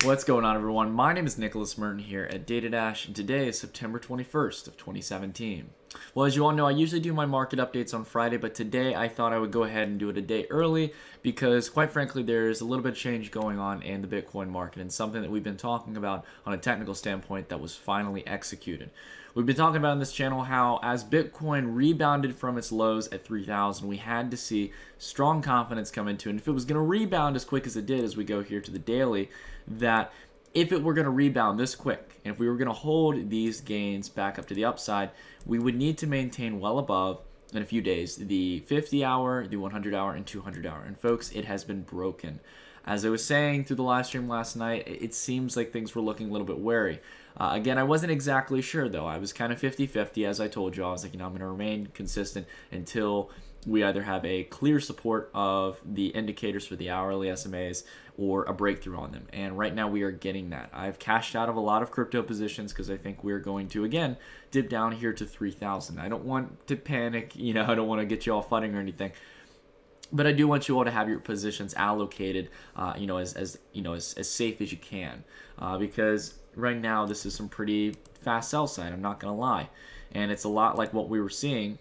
What's going on, everyone? My name is Nicholas Merton here at DataDash, and today is September 21st of 2017. Well, as you all know, I usually do my market updates on Friday, but today I thought I would go ahead and do it a day early because, quite frankly, there's a little bit of change going on in the Bitcoin market and something that we've been talking about on a technical standpoint that was finally executed. We've been talking about on this channel how as Bitcoin rebounded from its lows at 3,000, we had to see strong confidence come into it. And if it was going to rebound as quick as it did as we go here to the daily, that if it were going to rebound this quick, and if we were going to hold these gains back up to the upside, we would need to maintain well above, in a few days, the 50-hour, the 100-hour, and 200-hour. And folks, it has been broken. As I was saying through the live stream last night, it seems like things were looking a little bit wary. Again, I wasn't exactly sure, though. I was kind of 50-50, as I told you. I was like, I'm going to remain consistent until we either have a clear support of the indicators for the hourly SMAs or a breakthrough on them. And right now we are getting that. I've cashed out of a lot of crypto positions because I think we're going to, again, dip down here to 3,000. I don't want to panic. I don't want to get you all fighting or anything. But I do want you all to have your positions allocated, as safe as you can, because right now this is some pretty fast sell side. I'm not gonna lie, and it's a lot like what we were seeing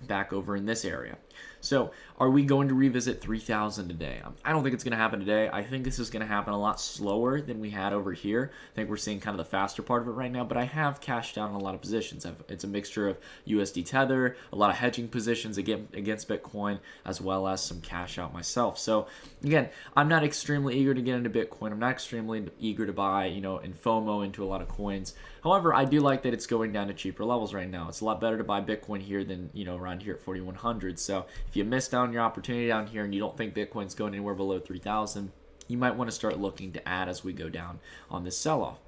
back over in this area. So are we going to revisit 3,000 today? I don't think it's going to happen today. I think this is going to happen a lot slower than we had over here. I think we're seeing kind of the faster part of it right now, but I have cashed out on a lot of positions. It's a mixture of USD Tether, a lot of hedging positions against Bitcoin, as well as some cash out myself. So again, I'm not extremely eager to get into Bitcoin. I'm not extremely eager to buy, and FOMO into a lot of coins. However, I do like that it's going down to cheaper levels right now. It's a lot better to buy Bitcoin here than, around here at 4,100. So if you missed out on your opportunity down here and you don't think Bitcoin's going anywhere below 3,000, you might want to start looking to add as we go down on this sell-off.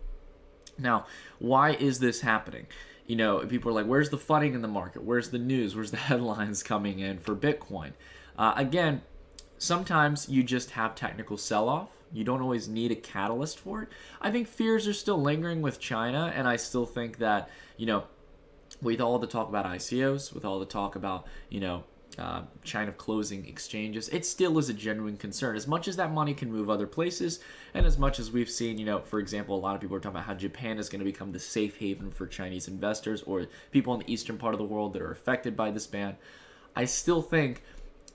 Now, why is this happening? People are like, where's the funding in the market? Where's the news? Where's the headlines coming in for Bitcoin? Again, sometimes you just have technical sell-off. You don't always need a catalyst for it. I think fears are still lingering with China, and I still think that, with all the talk about ICOs, with all the talk about, China closing exchanges, it still is a genuine concern. As much as that money can move other places, and as much as we've seen, for example, a lot of people are talking about how Japan is going to become the safe haven for Chinese investors or people in the eastern part of the world that are affected by this ban, I still think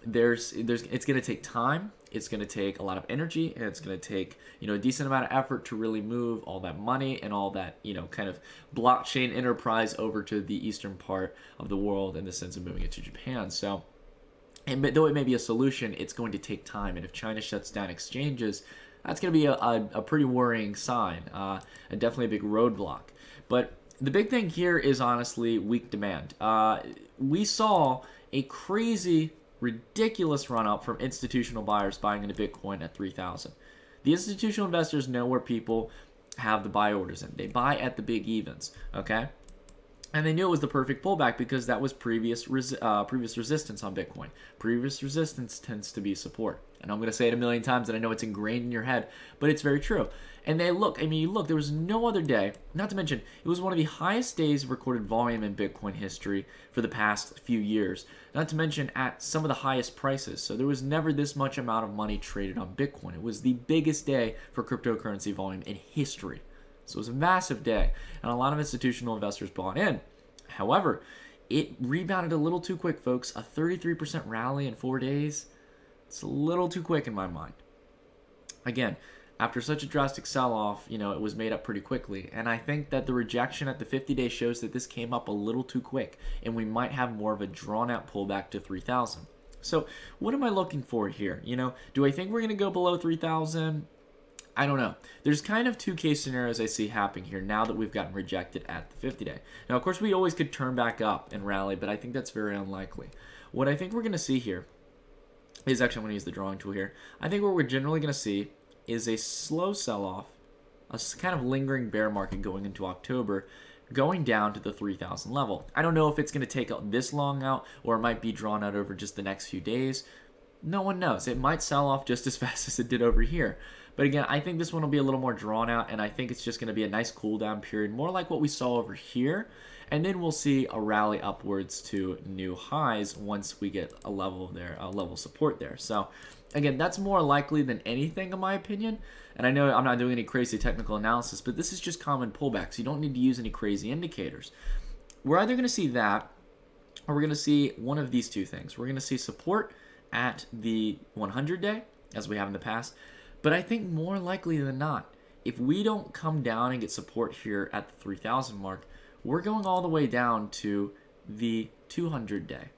it's going to take time. It's going to take a lot of energy, and it's going to take, a decent amount of effort to really move all that money and all that, kind of blockchain enterprise over to the eastern part of the world in the sense of moving it to Japan. So, and though it may be a solution, it's going to take time. And if China shuts down exchanges, that's going to be a pretty worrying sign, and definitely a big roadblock. But the big thing here is honestly weak demand. We saw a crazy, ridiculous run up from institutional buyers buying into Bitcoin at 3,000. The institutional investors know where people have the buy orders in. They buy at the big evens, okay? And they knew it was the perfect pullback because that was previous resistance on Bitcoin. Previous resistance tends to be support. And I'm going to say it a million times, and I know it's ingrained in your head, but it's very true. And there was no other day, not to mention, it was one of the highest days of recorded volume in Bitcoin history for the past few years, not to mention at some of the highest prices. So there was never this much amount of money traded on Bitcoin. It was the biggest day for cryptocurrency volume in history. So it was a massive day, and a lot of institutional investors bought in. However, it rebounded a little too quick, folks. A 33% rally in 4 days, it's a little too quick in my mind. Again, after such a drastic sell-off, it was made up pretty quickly. And I think that the rejection at the 50-day shows that this came up a little too quick, and we might have more of a drawn-out pullback to 3,000. So what am I looking for here? Do I think we're going to go below 3,000? I don't know. There's kind of two case scenarios I see happening here now that we've gotten rejected at the 50-day. Now, of course, we always could turn back up and rally, but I think that's very unlikely. What I think we're going to see here is, actually, I'm going to use the drawing tool here. I think what we're generally going to see is a slow sell-off, a kind of lingering bear market going into October, going down to the 3,000 level. I don't know if it's going to take this long out or it might be drawn out over just the next few days. No one knows. It might sell off just as fast as it did over here. But again, I think this one will be a little more drawn out, and I think it's just going to be a nice cool down period, more like what we saw over here. And then we'll see a rally upwards to new highs once we get a level there, a level support there. So Again, that's more likely than anything in my opinion. And I know I'm not doing any crazy technical analysis, but this is just common pullbacks. You don't need to use any crazy indicators. We're either going to see that, or we're going to see one of these two things. We're going to see support at the 100-day, as we have in the past. But I think more likely than not, if we don't come down and get support here at the 3,000 mark, we're going all the way down to the 200-day.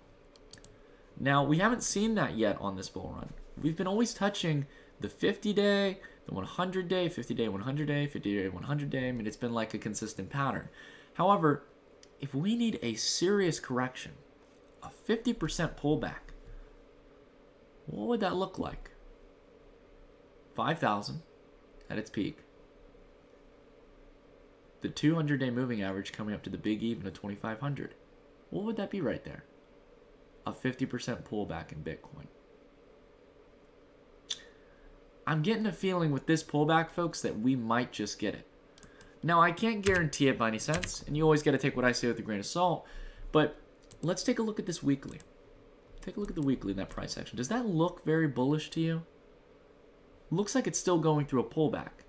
Now, we haven't seen that yet on this bull run. We've been always touching the 50-day, the 100-day, 50-day, 100-day, 50-day, 100-day. I mean, it's been like a consistent pattern. However, if we need a serious correction, a 50% pullback, what would that look like? 5,000 at its peak. The 200-day moving average coming up to the big even of 2,500. What would that be right there? A 50% pullback in Bitcoin. I'm getting a feeling with this pullback, folks, that we might just get it. Now, I can't guarantee it by any sense, and you always got to take what I say with a grain of salt, but let's take a look at this weekly. Take a look at the weekly in that price action. Does that look very bullish to you? Looks like it's still going through a pullback.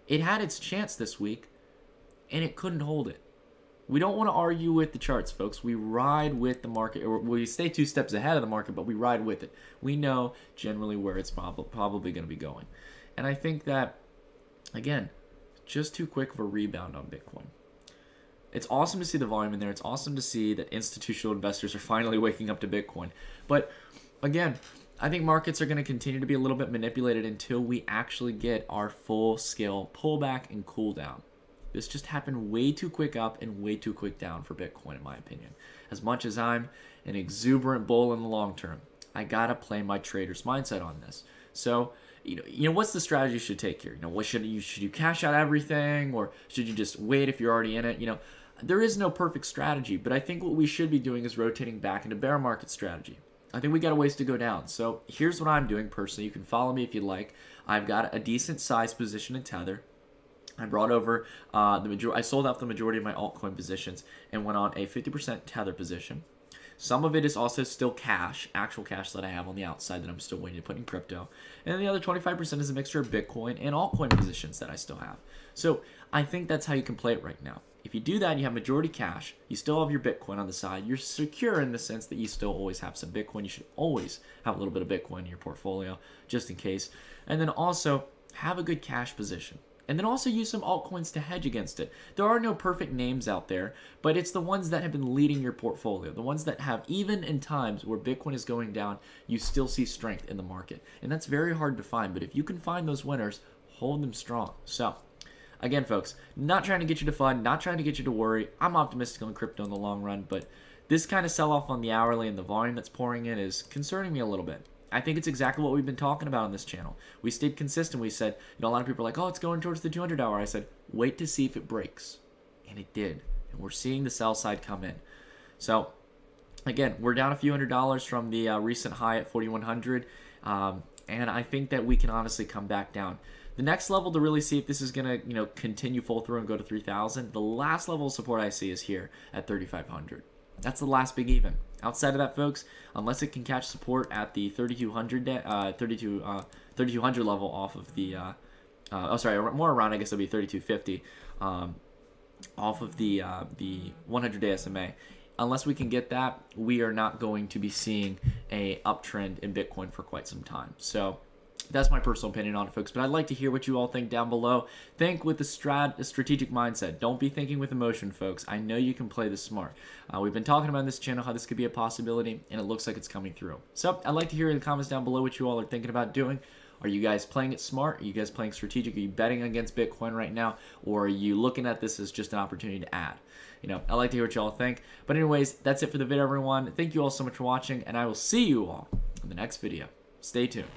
It had its chance this week, and it couldn't hold it. We don't want to argue with the charts, folks. We ride with the market, or we stay 2 steps ahead of the market, but we ride with it. We know generally where it's probably going to be going. And I think that, again, just too quick of a rebound on Bitcoin. It's awesome to see the volume in there. It's awesome to see that institutional investors are finally waking up to Bitcoin. But, again, I think markets are going to continue to be a little bit manipulated until we actually get our full-scale pullback and cool down. This just happened way too quick up and way too quick down for Bitcoin, in my opinion. As much as I'm an exuberant bull in the long term, I gotta play my trader's mindset on this. So, you know, what's the strategy you should take here? You know, what should you cash out everything, or should you just wait if you're already in it? You know, there is no perfect strategy, but I think what we should be doing is rotating back into bear market strategy. I think we got a ways to go down. So here's what I'm doing personally. You can follow me if you'd like. I've got a decent size position in Tether. I brought over I sold out the majority of my altcoin positions and went on a 50% Tether position. Some of it is also still cash, actual cash that I have on the outside that I'm still waiting to put in crypto. And then the other 25% is a mixture of Bitcoin and altcoin positions that I still have. So I think that's how you can play it right now. If you do that and you have majority cash, you still have your Bitcoin on the side. You're secure in the sense that you still always have some Bitcoin. You should always have a little bit of Bitcoin in your portfolio just in case. And then also have a good cash position. And then also use some altcoins to hedge against it. There are no perfect names out there, but it's the ones that have been leading your portfolio. The ones that have, even in times where Bitcoin is going down, you still see strength in the market. And that's very hard to find, but if you can find those winners, hold them strong. So, again, folks, not trying to get you to fund, not trying to get you to worry. I'm optimistic on crypto in the long run, but this kind of sell-off on the hourly and the volume that's pouring in is concerning me a little bit. I think it's exactly what we've been talking about on this channel. We stayed consistent. We said, you know, a lot of people are like, oh, it's going towards the 200 hour. I said, wait to see if it breaks. And it did. And we're seeing the sell side come in. So, again, we're down a few $100s from the recent high at 4,100. And I think that we can honestly come back down. The next level to really see if this is going to, you know, continue full through and go to 3,000, the last level of support I see is here at 3,500. That's the last big even. Outside of that, folks, unless it can catch support at the 3,200 level off of the, more around, I guess it'll be 3,250, off of the 100-day SMA. Unless we can get that, we are not going to be seeing a uptrend in Bitcoin for quite some time. So that's my personal opinion on it, folks. But I'd like to hear what you all think down below. Think with a strategic mindset. Don't be thinking with emotion, folks. I know you can play this smart. We've been talking about on this channel how this could be a possibility, and it looks like it's coming through. So I'd like to hear in the comments down below what you all are thinking about doing. Are you guys playing it smart? Are you guys playing strategic? Are you betting against Bitcoin right now? Or are you looking at this as just an opportunity to add? You know, I'd like to hear what you all think. But anyways, that's it for the video, everyone. Thank you all so much for watching, and I will see you all in the next video. Stay tuned.